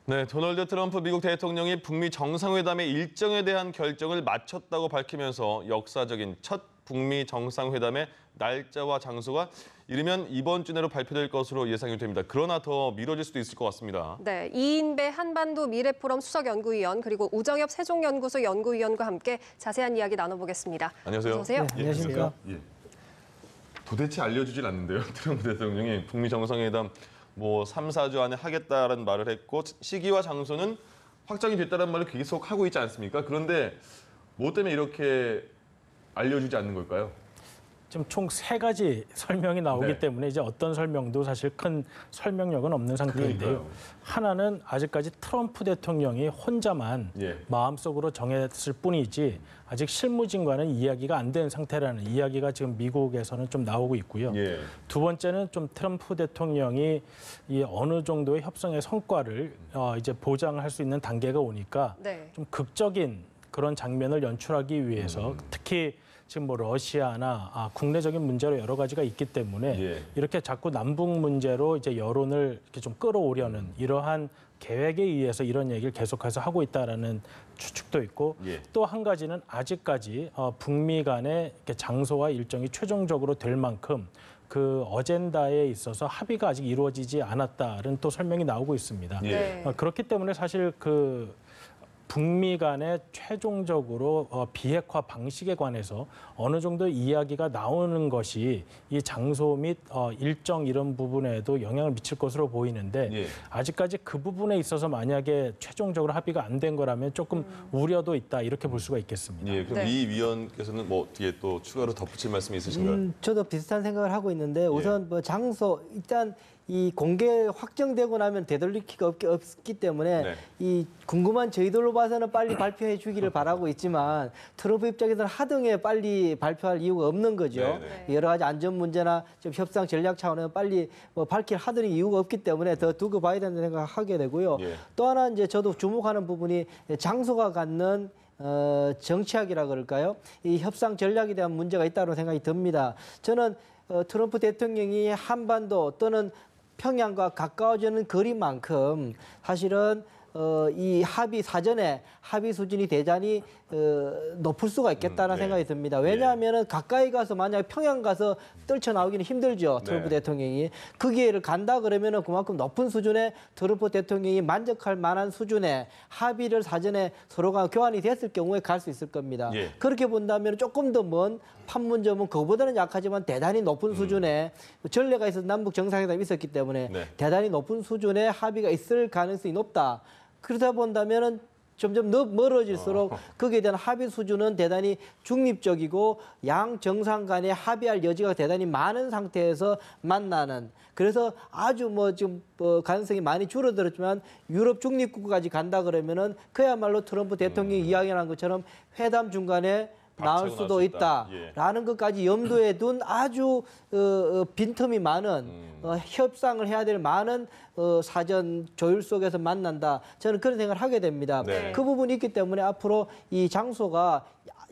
네, 도널드 트럼프 미국 대통령이 북미 정상회담의 일정에 대한 결정을 마쳤다고 밝히면서 역사적인 첫 북미 정상회담의 날짜와 장소가 이르면 이번 주 내로 발표될 것으로 예상이 됩니다. 그러나 더 미뤄질 수도 있을 것 같습니다. 네, 이인배 한반도 미래포럼 수석연구위원 그리고 우정엽 세종연구소 연구위원과 함께 자세한 이야기 나눠보겠습니다. 안녕하세요. 어서 오세요. 네, 안녕하십니까. 예. 도대체 알려주질 않는데요. 트럼프 대통령이 북미 정상회담 3, 4주 안에 하겠다라는 말을 했고 시기와 장소는 확정이 됐다는 말을 계속 하고 있지 않습니까? 그런데 뭐 때문에 이렇게 알려주지 않는 걸까요? 지금 총 3가지 설명이 나오기 네. 때문에 이제 어떤 설명도 사실 큰 설명력은 없는 상태인데요. 그러니까요. 하나는 아직까지 트럼프 대통령이 혼자만 마음속으로 정했을 뿐이지 아직 실무진과는 이야기가 안 된 상태라는 이야기가 지금 미국에서는 좀 나오고 있고요. 두 번째는 좀 트럼프 대통령이 이 어느 정도의 협상의 성과를 이제 보장할 수 있는 단계가 오니까 좀 극적인 그런 장면을 연출하기 위해서 특히 지금 러시아나 국내적인 문제로 여러 가지가 있기 때문에 이렇게 자꾸 남북 문제로 이제 여론을 이렇게 좀 끌어오려는 이러한 계획에 의해서 이런 얘기를 계속해서 하고 있다라는 추측도 있고 또 한 가지는 아직까지 북미 간의 장소와 일정이 최종적으로 될 만큼 그 어젠다에 있어서 합의가 아직 이루어지지 않았다는 또 설명이 나오고 있습니다. 그렇기 때문에 사실 북미 간에 최종적으로 비핵화 방식에 관해서 어느 정도 이야기가 나오는 것이 이 장소 및 일정 이런 부분에도 영향을 미칠 것으로 보이는데 아직까지 그 부분에 있어서 만약에 최종적으로 합의가 안 된 거라면 조금 우려도 있다 이렇게 볼 수가 있겠습니다. 그럼 이 위원께서는 뒤에 또 추가로 덧붙일 말씀이 있으신가요? 저도 비슷한 생각을 하고 있는데 우선 장소 일단 이 공개 확정되고 나면 되돌리기가 없기 때문에 이 궁금한 저희들로 봐서는 빨리 발표해 주기를 바라고 있지만 트럼프 입장에서는 하등에 빨리 발표할 이유가 없는 거죠. 여러 가지 안전 문제나 좀 협상 전략 차원에서 빨리 밝힐 하등의 이유가 없기 때문에 더 두고 봐야 된다는 생각을 하게 되고요. 또 하나 이제 저도 주목하는 부분이 장소가 갖는 정치학이라 그럴까요? 이 협상 전략에 대한 문제가 있다고 생각이 듭니다. 저는 트럼프 대통령이 한반도 또는 평양과 가까워지는 거리만큼 사실은 이 사전에 합의 수준이 대단히 높을 수가 있겠다는 생각이 듭니다. 왜냐하면 가까이 가서 만약에 평양 가서 떨쳐나오기는 힘들죠. 트럼프 대통령이. 그 기회를 간다 그러면 그만큼 높은 수준의 트럼프 대통령이 만족할 만한 수준의 합의를 사전에 서로가 교환이 됐을 경우에 갈 수 있을 겁니다. 그렇게 본다면 조금 더 먼 판문점은 그거보다는 약하지만 대단히 높은 수준의 전례가 있어서 남북 정상회담이 있었기 때문에 대단히 높은 수준의 합의가 있을 가능성이 높다. 그러다 본다면은 점점 멀어질수록 거기에 대한 합의 수준은 대단히 중립적이고 양 정상 간에 합의할 여지가 대단히 많은 상태에서 만나는 그래서 아주 지금 가능성이 많이 줄어들었지만 유럽 중립국까지 간다 그러면은 그야말로 트럼프 대통령이 이야기한 것처럼 회담 중간에 나올 수도 있다라는 것까지 염두에 둔 아주 빈틈이 많은 협상을 해야 될 많은 사전 조율 속에서 만난다. 저는 그런 생각을 하게 됩니다. 그 부분이 있기 때문에 앞으로 이 장소가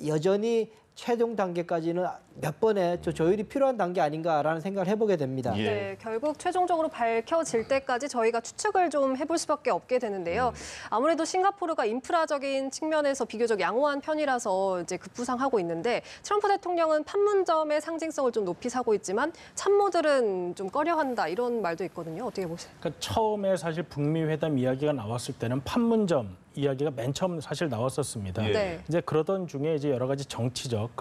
여전히 최종 단계까지는 몇 번의 조율이 필요한 단계 아닌가라는 생각을 해보게 됩니다. 네, 결국 최종적으로 밝혀질 때까지 저희가 추측을 좀 해볼 수밖에 없게 되는데요. 아무래도 싱가포르가 인프라적인 측면에서 비교적 양호한 편이라서 이제 급부상하고 있는데 트럼프 대통령은 판문점의 상징성을 좀 높이 사고 있지만 참모들은 좀 꺼려한다 이런 말도 있거든요. 어떻게 보세요? 그러니까 처음에 사실 북미 회담 이야기가 나왔을 때는 판문점 이야기가 맨 처음 사실 나왔었습니다. 이제 그러던 중에 이제 여러 가지 정치적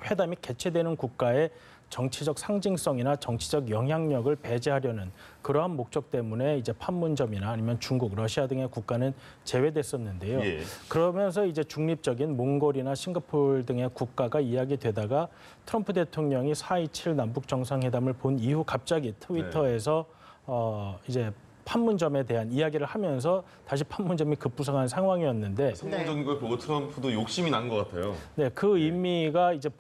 회담이 개최되는 국가의 정치적 상징성이나 정치적 영향력을 배제하려는 그러한 목적 때문에 이제 판문점이나 아니면 중국, 러시아 등의 국가는 제외됐었는데요. 그러면서 이제 중립적인 몽골이나 싱가포르 등의 국가가 이야기되다가 트럼프 대통령이 4.27 남북 정상회담을 본 이후 갑자기 트위터에서 이제 판문점에 대한 이야기를 하면서 다시 판문점이 급부상한 상황이었는데 성공적인 걸 보고 트럼프도 욕심이 난 것 같아요. 그 의미가 이제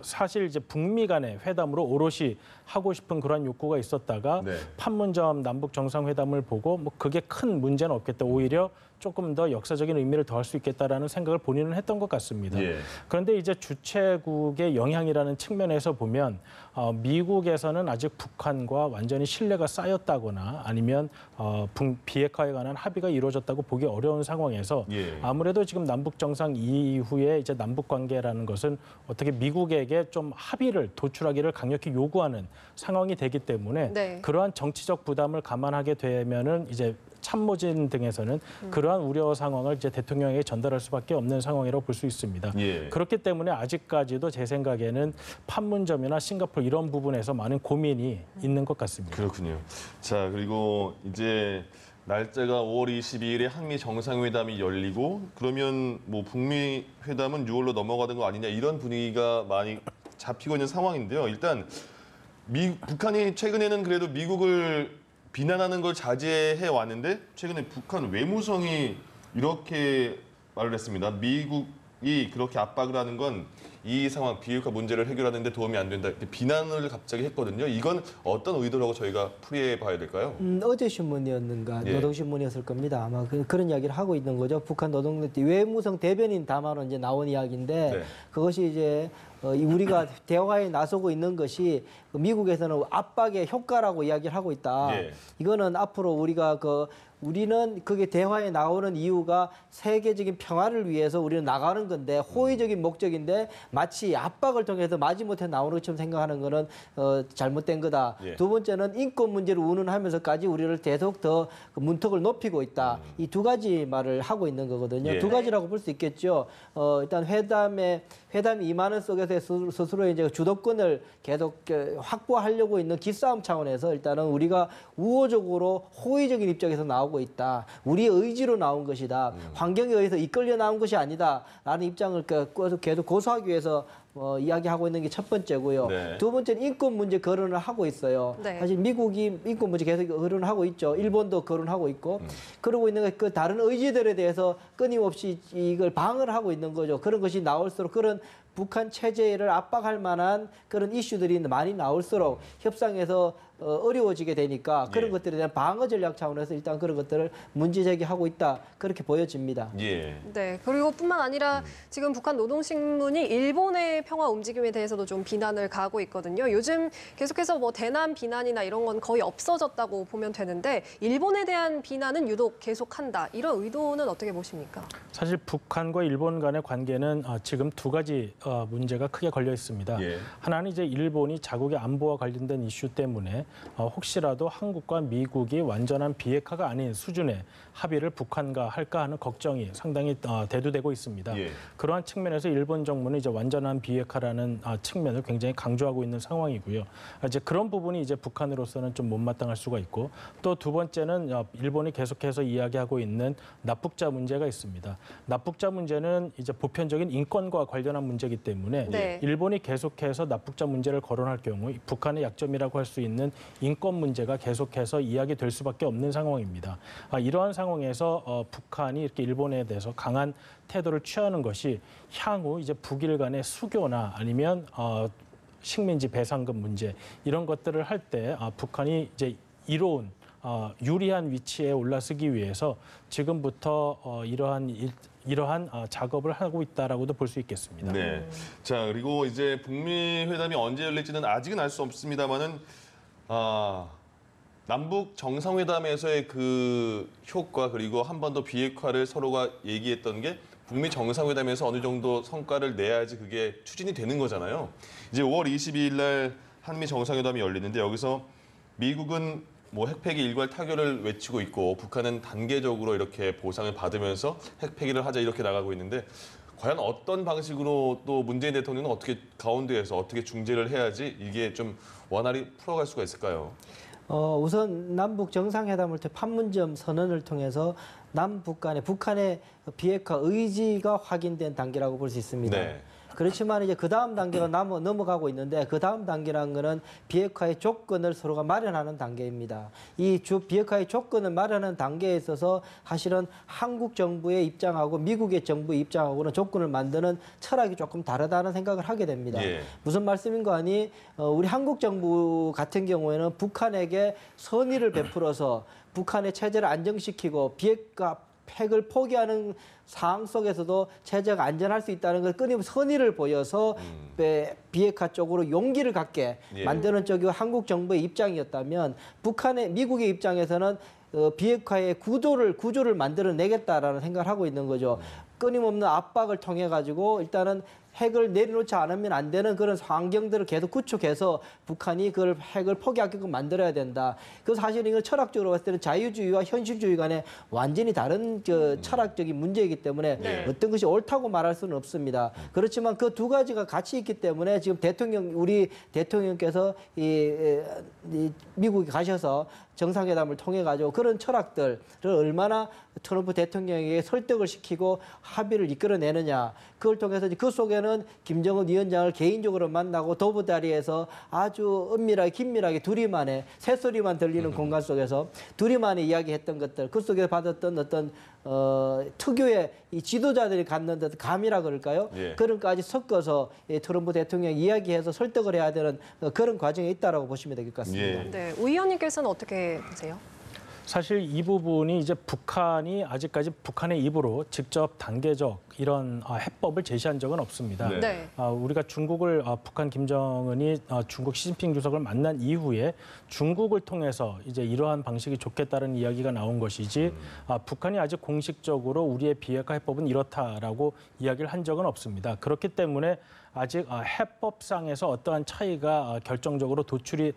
사실 이제 북미 간의 회담으로 오롯이 하고 싶은 그런 욕구가 있었다가 판문점 남북 정상회담을 보고 그게 큰 문제는 없겠다. 오히려 조금 더 역사적인 의미를 더할 수 있겠다라는 생각을 본인은 했던 것 같습니다. 그런데 이제 주최국의 영향이라는 측면에서 보면 미국에서는 아직 북한과 완전히 신뢰가 쌓였다거나 아니면 아니면 비핵화에 관한 합의가 이루어졌다고 보기 어려운 상황에서 아무래도 지금 남북 정상 이후에 이제 남북 관계라는 것은 어떻게 미국에게 좀 합의를 도출하기를 강력히 요구하는 상황이 되기 때문에 네. 그러한 정치적 부담을 감안하게 되면은 이제 참모진 등에서는 그러한 우려 상황을 이제 대통령에게 전달할 수밖에 없는 상황이라고 볼 수 있습니다. 그렇기 때문에 아직까지도 제 생각에는 판문점이나 싱가포르 이런 부분에서 많은 고민이 있는 것 같습니다. 그렇군요. 자, 그리고 이제 날짜가 5월 22일에 한미 정상회담이 열리고 그러면 뭐 북미 회담은 6월로 넘어가는 거 아니냐 이런 분위기가 많이 잡히고 있는 상황인데요. 일단 북한이 최근에는 그래도 미국을 비난하는 걸 자제해 왔는데 최근에 북한 외무성이 이렇게 말을 했습니다. 미국이 그렇게 압박을 하는 건 이 상황 비핵화 문제를 해결하는 데 도움이 안 된다. 이렇게 비난을 갑자기 했거든요. 이건 어떤 의도라고 저희가 풀이해 봐야 될까요? 어제 신문이었는가 노동신문이었을 겁니다. 아마 그런 이야기를 하고 있는 거죠. 북한 외무성 대변인 담화로 이제 나온 이야기인데 그것이 이제 우리가 대화에 나서고 있는 것이 미국에서는 압박의 효과라고 이야기를 하고 있다. 이거는 앞으로 우리는 그게 대화에 나오는 이유가 세계적인 평화를 위해서 우리는 나가는 건데 호의적인 목적인데 마치 압박을 통해서 마지못해 나오는 것처럼 생각하는 거는 잘못된 거다. 두 번째는 인권 문제를 운운하면서까지 우리를 계속 더 문턱을 높이고 있다. 이 두 가지 말을 하고 있는 거거든요. 두 가지라고 볼 수 있겠죠. 일단 회담이 임하는 속에서 스스로 이제 주도권을 계속 확보하려고 있는 기싸움 차원에서 일단은 우리가 우호적으로 호의적인 입장에서 나오고 있다. 우리의 의지로 나온 것이다. 환경에 의해서 이끌려 나온 것이 아니다. 라는 입장을 계속 고수하기 위해서 이야기하고 있는 게 첫 번째고요. 두 번째는 인권 문제 거론을 하고 있어요. 사실 미국이 인권 문제 계속 거론을 하고 있죠. 일본도 거론하고 있고. 그러고 있는 그 다른 의지들에 대해서 끊임없이 이걸 방어를 하고 있는 거죠. 그런 것이 나올수록 그런 북한 체제를 압박할 만한 그런 이슈들이 많이 나올수록 협상에서 어려워지게 되니까 그런 것들에 대한 방어 전략 차원에서 일단 그런 것들을 문제 제기하고 있다. 그렇게 보여집니다. 네. 그리고 뿐만 아니라 지금 북한 노동신문이 일본의 평화 움직임에 대해서도 좀 비난을 가하고 있거든요. 요즘 계속해서 뭐 대남 비난이나 이런 건 거의 없어졌다고 보면 되는데 일본에 대한 비난은 유독 계속한다. 이런 의도는 어떻게 보십니까? 사실 북한과 일본 간의 관계는 지금 두 가지 문제가 크게 걸려 있습니다. 하나는 이제 일본이 자국의 안보와 관련된 이슈 때문에 혹시라도 한국과 미국이 완전한 비핵화가 아닌 수준의 합의를 북한과 할까 하는 걱정이 상당히 대두되고 있습니다. 그러한 측면에서 일본 정부는 이제 완전한 비핵화라는 측면을 굉장히 강조하고 있는 상황이고요. 이제 그런 부분이 이제 북한으로서는 좀 못마땅할 수가 있고 또 두 번째는 일본이 계속해서 이야기하고 있는 납북자 문제가 있습니다. 납북자 문제는 이제 보편적인 인권과 관련한 문제이기 때문에 일본이 계속해서 납북자 문제를 거론할 경우 북한의 약점이라고 할 수 있는 인권 문제가 계속해서 이야기될 수밖에 없는 상황입니다. 이러한 상황에서 북한이 이렇게 일본에 대해서 강한 태도를 취하는 것이 향후 이제 북일 간의 수교나 아니면 식민지 배상금 문제 이런 것들을 할 때 북한이 이제 이로운 유리한 위치에 올라서기 위해서 지금부터 이러한 작업을 하고 있다라고도 볼 수 있겠습니다. 자, 그리고 이제 북미 회담이 언제 열릴지는 아직은 알 수 없습니다만은 남북 정상회담에서의 그 효과 그리고 한 번 더 비핵화를 서로가 얘기했던 게 북미 정상회담에서 어느 정도 성과를 내야지 그게 추진이 되는 거잖아요. 이제 5월 22일 날 한미 정상회담이 열리는데 여기서 미국은 뭐 핵폐기 일괄 타결을 외치고 있고 북한은 단계적으로 이렇게 보상을 받으면서 핵폐기를 하자 이렇게 나가고 있는데 과연 어떤 방식으로 또 문재인 대통령은 어떻게 가운데에서 어떻게 중재를 해야지 이게 좀 원활히 풀어갈 수가 있을까요? 우선 남북 정상회담을 통해 판문점 선언을 통해서 남북 간의 북한의 비핵화 의지가 확인된 단계라고 볼 수 있습니다. 그렇지만 이제 그 다음 단계가 넘어가고 있는데 그 다음 단계라는 거는 비핵화의 조건을 서로가 마련하는 단계입니다. 이 비핵화의 조건을 마련하는 단계에 있어서 사실은 한국 정부의 입장하고 미국의 정부의 입장하고는 조건을 만드는 철학이 조금 다르다는 생각을 하게 됩니다. 무슨 말씀인가 하니 우리 한국 정부 같은 경우에는 북한에게 선의를 베풀어서 북한의 체제를 안정시키고 비핵화 핵을 포기하는 상황 속에서도 체제가 안전할 수 있다는 걸 끊임없이 선의를 보여서 비핵화 쪽으로 용기를 갖게 만드는 쪽이 한국 정부의 입장이었다면 미국의 입장에서는 비핵화의 구조를 만들어내겠다라는 생각을 하고 있는 거죠. 끊임없는 압박을 통해 가지고 일단은 핵을 내려놓지 않으면 안 되는 그런 환경들을 계속 구축해서 북한이 그걸 핵을 포기하게끔 만들어야 된다. 그 사실 이건 철학적으로 봤을 때는 자유주의와 현실주의 간에 완전히 다른 철학적인 문제이기 때문에 어떤 것이 옳다고 말할 수는 없습니다. 그렇지만 그 두 가지가 같이 있기 때문에 지금 우리 대통령께서 이 미국에 가셔서 정상회담을 통해 가지고 그런 철학들을 얼마나 트럼프 대통령에게 설득을 시키고 합의를 이끌어내느냐. 그걸 통해서 그 속에는 김정은 위원장을 개인적으로 만나고 도보다리에서 아주 은밀하게 긴밀하게 둘이만의 새소리만 들리는 공간 속에서 둘이만의 이야기했던 것들, 그 속에서 받았던 어떤 특유의 이 지도자들이 갖는 듯 감이라 그럴까요? 그런 것까지 섞어서 트럼프 대통령 이야기해서 설득을 해야 되는 그런 과정에 있다라고 보시면 될 것 같습니다. 네, 우 의원님께서는 어떻게 보세요? 사실 이 부분이 이제 북한이 아직까지 북한의 입으로 직접 단계적 이런 해법을 제시한 적은 없습니다. 네. 우리가 북한 김정은이 중국 시진핑 주석을 만난 이후에 중국을 통해서 이제 이러한 방식이 좋겠다는 이야기가 나온 것이지 북한이 아직 공식적으로 우리의 비핵화 해법은 이렇다라고 이야기를 한 적은 없습니다. 그렇기 때문에 아직 해법상에서 어떠한 차이가 결정적으로 도출이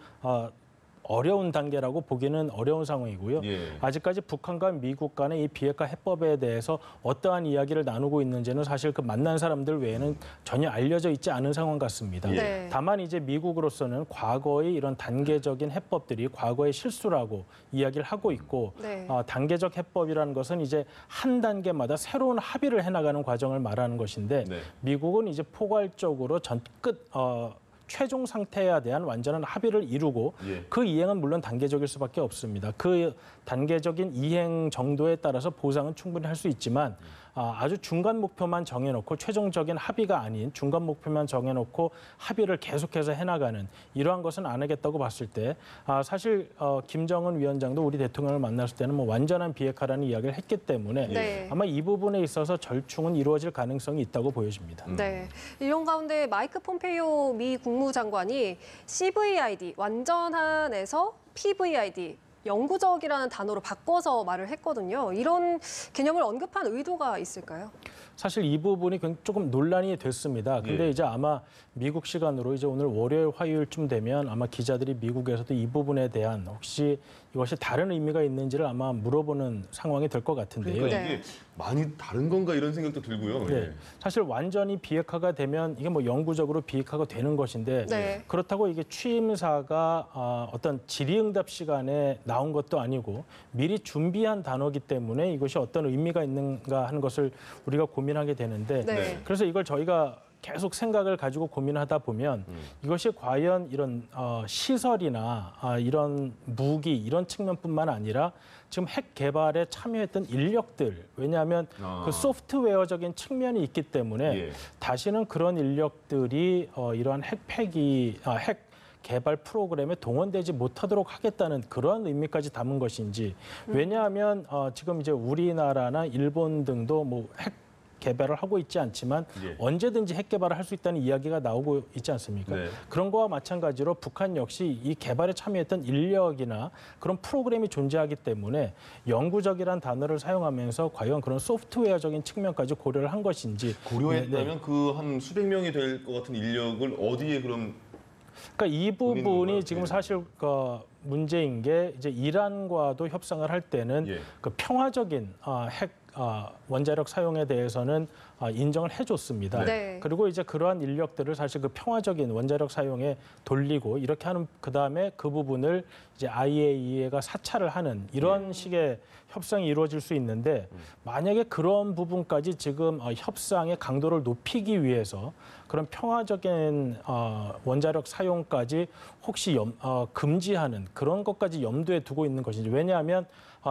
어려운 단계라고 보기는 어려운 상황이고요. 아직까지 북한과 미국 간의 이 비핵화 해법에 대해서 어떠한 이야기를 나누고 있는지는 사실 그 만난 사람들 외에는 전혀 알려져 있지 않은 상황 같습니다. 다만 이제 미국으로서는 과거의 이런 단계적인 해법들이 과거의 실수라고 이야기를 하고 있고 단계적 해법이라는 것은 이제 한 단계마다 새로운 합의를 해나가는 과정을 말하는 것인데 미국은 이제 포괄적으로 최종 상태에 대한 완전한 합의를 이루고 그 이행은 물론 단계적일 수밖에 없습니다. 그 단계적인 이행 정도에 따라서 보상은 충분히 할 수 있지만 아주 중간 목표만 정해놓고 최종적인 합의가 아닌 중간 목표만 정해놓고 합의를 계속해서 해나가는 이러한 것은 안 하겠다고 봤을 때 사실 김정은 위원장도 우리 대통령을 만났을 때는 뭐 완전한 비핵화라는 이야기를 했기 때문에 아마 이 부분에 있어서 절충은 이루어질 가능성이 있다고 보여집니다. 네, 이런 가운데 마이크 폼페이오 미 국무장관이 CVID, 완전한에서 PVID, 영구적이라는 단어로 바꿔서 말을 했거든요. 이런 개념을 언급한 의도가 있을까요? 사실 이 부분이 조금 논란이 됐습니다. 근데 이제 아마 미국 시간으로 이제 오늘 월요일, 화요일쯤 되면 아마 기자들이 미국에서도 이 부분에 대한 혹시 이것이 다른 의미가 있는지를 아마 물어보는 상황이 될 것 같은데요. 그러니까 이게 많이 다른 건가 이런 생각도 들고요. 사실 완전히 비핵화가 되면 이게 뭐 영구적으로 비핵화가 되는 것인데 그렇다고 이게 취임사가 어떤 질의응답 시간에 나온 것도 아니고 미리 준비한 단어이기 때문에 이것이 어떤 의미가 있는가 하는 것을 우리가 고민하게 되는데 그래서 이걸 저희가 계속 생각을 가지고 고민하다 보면 이것이 과연 이런 시설이나 이런 무기 이런 측면뿐만 아니라 지금 핵 개발에 참여했던 인력들 왜냐하면 그 소프트웨어적인 측면이 있기 때문에 다시는 그런 인력들이 이러한 핵 개발 프로그램에 동원되지 못하도록 하겠다는 그런 의미까지 담은 것인지 왜냐하면 지금 이제 우리나라나 일본 등도 뭐 핵 개발을 하고 있지 않지만 언제든지 핵 개발을 할 수 있다는 이야기가 나오고 있지 않습니까? 그런 거와 마찬가지로 북한 역시 이 개발에 참여했던 인력이나 그런 프로그램이 존재하기 때문에 영구적이라는 단어를 사용하면서 과연 그런 소프트웨어적인 측면까지 고려를 한 것인지 고려했다면 그 한 수백 명이 될 것 같은 인력을 어디에 그럼 그러니까 이 부분이 지금 사실 문제인 게 이제 이란과도 협상을 할 때는 그 평화적인 핵 원자력 사용에 대해서는 인정을 해줬습니다. 그리고 이제 그러한 인력들을 사실 그 평화적인 원자력 사용에 돌리고 이렇게 하는 그다음에 그 부분을 이제 IAEA가 사찰을 하는 이런 식의 협상이 이루어질 수 있는데 만약에 그런 부분까지 지금 협상의 강도를 높이기 위해서 그런 평화적인 원자력 사용까지 혹시 금지하는 그런 것까지 염두에 두고 있는 것인지 왜냐하면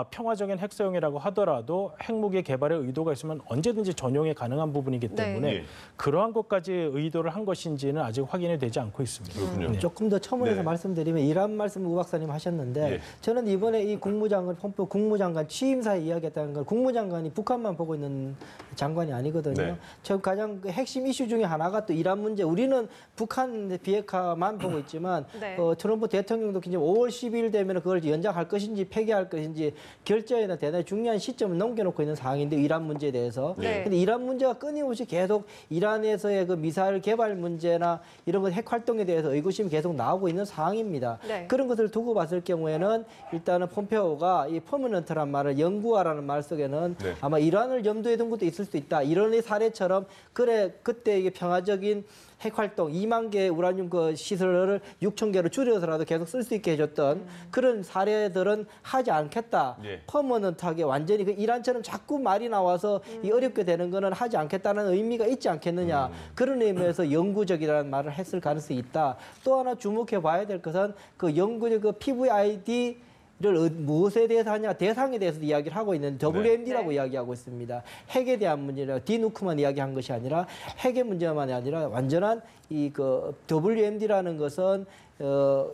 평화적인 핵 사용이라고 하더라도 핵무기 개발의 의도가 있으면 언제든지 전용이 가능한 부분이기 때문에 네. 그러한 것까지 의도를 한 것인지는 아직 확인이 되지 않고 있습니다. 그렇군요. 네. 조금 더 첨언해서 네. 말씀드리면 이런 말씀 우 박사님 하셨는데 예. 저는 이번에 이 국무장관 펌프 국무장관 취임사에 이야기했다는 건 국무장관이 북한만 보고 있는 장관이 아니거든요. 네. 저 가장 그 핵심 이슈 중에 하나가 또 이란 문제. 우리는 북한 비핵화만 보고 있지만 네. 트럼프 대통령도 이제 5월 12일 되면 그걸 연장할 것인지 폐기할 것인지 결정에는 대단히 중요한 시점을 넘겨놓고 있는 상황인데 이란 문제에 대해서. 네. 근데 이란 문제가 끊임없이 계속 이란에서의 그 미사일 개발 문제나 이런 것 핵 활동에 대해서 의구심이 계속 나오고 있는 상황입니다. 네. 그런 것을 두고 봤을 경우에는 일단은 폼페오가 이 퍼머넌트란 말을 영구화라는 말 속에는 네. 아마 이란을 염두에 둔 것도 있을 수도 있다. 이란의 사례처럼 그래 그때 이게 평화적인 핵 활동 2만 개의 우라늄 그 시설을 6천 개로 줄여서라도 계속 쓸 수 있게 해줬던 그런 사례들은 하지 않겠다. 예. 퍼머넌트하게 완전히 그 이란처럼 자꾸 말이 나와서 이 어렵게 되는 거는 하지 않겠다는 의미가 있지 않겠느냐. 그런 의미에서 영구적이라는 말을 했을 가능성이 있다. 또 하나 주목해 봐야 될 것은 그 영구적 그 PVID 를 무엇에 대해서 하냐 대상에 대해서 이야기를 하고 있는 WMD라고 네. 이야기하고 있습니다. 핵에 대한 문제라 디누크만 이야기한 것이 아니라 핵의 문제만이 아니라 완전한 이 그 WMD라는 것은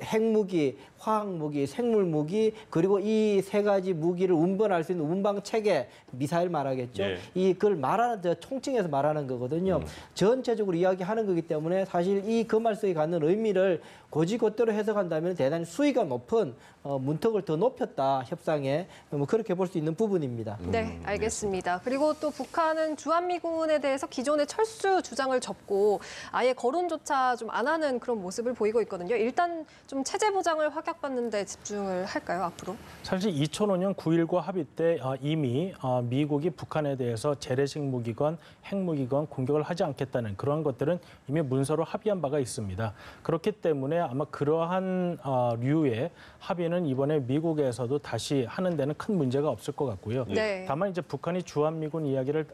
핵무기, 화학무기, 생물무기 그리고 이 세 가지 무기를 운반할 수 있는 운방 체계, 미사일 말하겠죠. 예. 이걸 말하는 총칭해서 말하는 거거든요. 전체적으로 이야기하는 거기 때문에 사실 이 그 말씀이 갖는 의미를 고지고대로 해석한다면 대단히 수위가 높은 문턱을 더 높였다 협상에 뭐 그렇게 볼 수 있는 부분입니다. 네, 알겠습니다. 그리고 또 북한은 주한미군에 대해서 기존의 철수 주장을 접고 아예 거론조차 좀 안 하는 그런 모습을 보이고 있거든요. 일단 좀 체제 보장을 확약받는 데 집중을 할까요, 앞으로? 사실 2005년 9.19 합의 때 이미 미국이 북한에 대해서 재래식 무기건 핵무기건 공격을 하지 않겠다는 그러한 것들은 이미 문서로 합의한 바가 있습니다. 그렇기 때문에 아마 그러한 류의 합의는 이번에 미국에서도 다시 하는 데는 큰 문제가 없을 것 같고요. 네. 다만 이제 북한이 주한미군 이야기를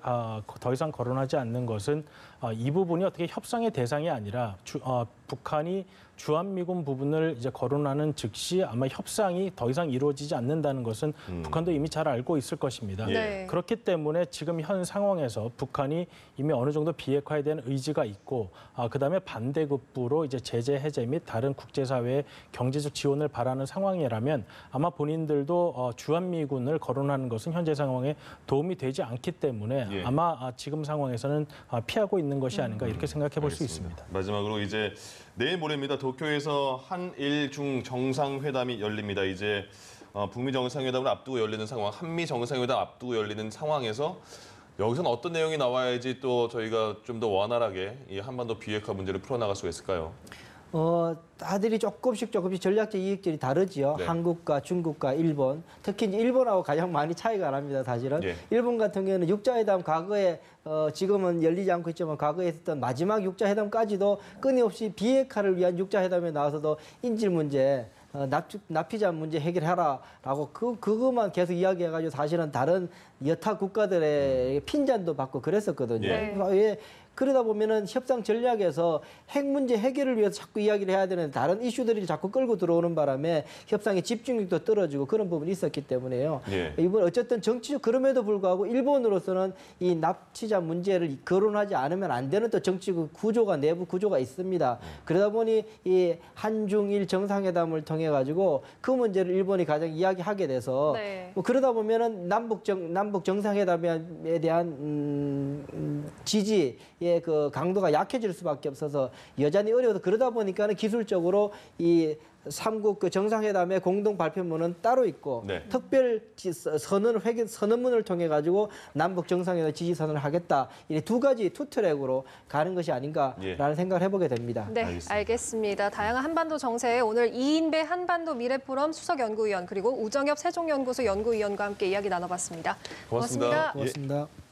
더 이상 거론하지 않는 것은 이 부분이 어떻게 협상의 대상이 아니라 북한이 주한미군 부분을 이제 거론하는 즉시 아마 협상이 더 이상 이루어지지 않는다는 것은 북한도 이미 잘 알고 있을 것입니다. 네. 그렇기 때문에 지금 현 상황에서 북한이 이미 어느 정도 비핵화에 대한 의지가 있고 그다음에 반대급부로 이제 제재 해제 및 다른 국제사회의 경제적 지원을 바라는 상황이라면 아마 본인들도 주한미군을 거론하는 것은 현재 상황에 도움이 되지 않기 때문에 예. 아마 지금 상황에서는 피하고 있는 것이 아닌가 이렇게 생각해 볼 수 알겠습니다. 있습니다. 마지막으로 이제 내일 모레입니다. 도쿄에서 한일 중 정상회담이 열립니다. 이제 북미 정상회담을 앞두고 열리는 상황, 한미 정상회담 앞두고 열리는 상황에서 여기서는 어떤 내용이 나와야지 또 저희가 좀 더 원활하게 이 한반도 비핵화 문제를 풀어나갈 수가 있을까요? 다들이 조금씩 전략적 이익들이 다르지요. 네. 한국과 중국과 일본. 특히 이제 일본하고 가장 많이 차이가 납니다, 사실은. 예. 일본 같은 경우는 육자회담 과거에 지금은 열리지 않고 있지만 과거에 했었던 마지막 육자회담까지도 끊임없이 비핵화를 위한 육자회담에 나와서도 인질 문제, 납치자 문제 해결하라라고 그것만 계속 이야기해가지고 사실은 다른 여타 국가들의 핀잔도 받고 그랬었거든요. 네. 왜 그러다 보면은 협상 전략에서 핵 문제 해결을 위해서 자꾸 이야기를 해야 되는 다른 이슈들이 자꾸 끌고 들어오는 바람에 협상의 집중력도 떨어지고 그런 부분이 있었기 때문에요. 예. 이번 어쨌든 정치적 그럼에도 불구하고 일본으로서는 이 납치자 문제를 거론하지 않으면 안 되는 또 정치적 구조가 내부 구조가 있습니다. 그러다 보니 이 한중일 정상회담을 통해 가지고 그 문제를 일본이 가장 이야기하게 돼서 네. 뭐 그러다 보면은 남북 정상회담에 대한 지지의 그 강도가 약해질 수밖에 없어서 여전히 어려워서 그러다 보니까는 기술적으로 이 삼국 그 정상회담의 공동 발표문은 따로 있고 네. 특별 선언문을 통해 가지고 남북 정상회담 지지 선언을 하겠다. 이 두 가지 투 트랙으로 가는 것이 아닌가라는 예. 생각을 해보게 됩니다. 네, 알겠습니다. 다양한 한반도 정세에 오늘 이인배 한반도 미래포럼 수석연구위원 그리고 우정엽 세종연구소 연구위원과 함께 이야기 나눠봤습니다. 고맙습니다. 고맙습니다.